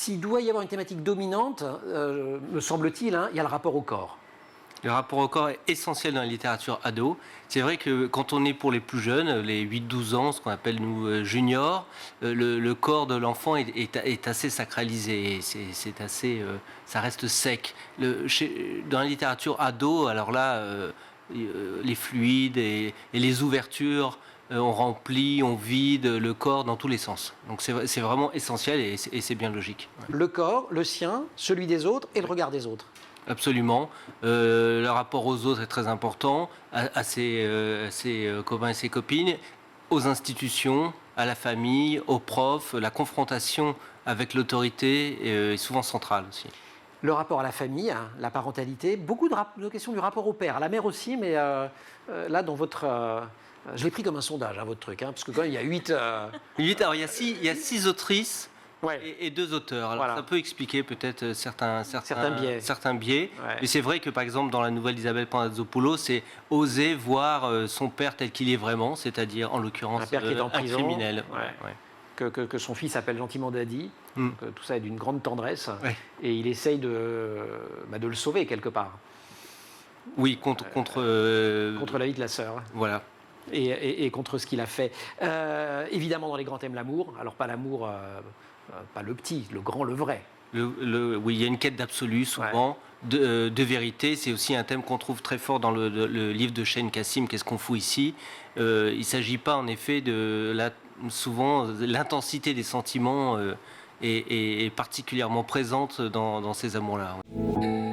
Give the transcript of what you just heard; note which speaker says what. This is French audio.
Speaker 1: s'il doit y avoir une thématique dominante, me semble-t-il, hein, il y a le rapport au corps.
Speaker 2: Le rapport au corps est essentiel dans la littérature ado. C'est vrai que quand on est pour les plus jeunes, les 8-12 ans, ce qu'on appelle nous juniors, le corps de l'enfant est assez sacralisé. C'est assez, ça reste sec. Dans la littérature ado, alors là, les fluides et les ouvertures, on remplit, on vide le corps dans tous les sens. Donc c'est vraiment essentiel et c'est bien logique. Ouais.
Speaker 1: Le corps, le sien, celui des autres et le regard des autres.
Speaker 2: Absolument. Le rapport aux autres est très important, à ses copains et ses copines, aux institutions, à la famille, aux profs. La confrontation avec l'autorité est souvent centrale aussi.
Speaker 1: Le rapport à la famille, hein, la parentalité, beaucoup de questions du rapport au père, à la mère aussi, mais là, dans votre... je l'ai pris comme un sondage, hein, votre truc, hein, parce que quand même, il y a 8...
Speaker 2: Alors, il y a 6 autrices.
Speaker 1: Ouais.
Speaker 2: Et 2 auteurs. Alors,
Speaker 1: voilà.
Speaker 2: ça peut expliquer peut-être certains
Speaker 1: Ouais.
Speaker 2: biais. Mais c'est vrai que, par exemple, dans la nouvelle d'Isabelle Panazopoulos, c'est oser voir son père tel qu'il est vraiment, c'est-à-dire, en l'occurrence,
Speaker 1: un père qui est en prison,
Speaker 2: un criminel.
Speaker 1: Ouais. Que son fils s'appelle gentiment Daddy. Donc, tout ça est d'une grande tendresse.
Speaker 2: Ouais.
Speaker 1: Et il essaye de le sauver, quelque part.
Speaker 2: Oui, contre
Speaker 1: la vie de la sœur.
Speaker 2: Voilà.
Speaker 1: Et contre ce qu'il a fait. Évidemment, dans les grands thèmes, l'amour. Alors, pas l'amour... pas le petit, le grand, le vrai.
Speaker 2: Oui, il y a une quête d'absolu, souvent, de vérité. C'est aussi un thème qu'on trouve très fort dans le livre de Shane Kassim, Qu'est-ce qu'on fout ici. Il ne s'agit pas, en effet, souvent, l'intensité des sentiments est particulièrement présente dans ces amours-là. Oui.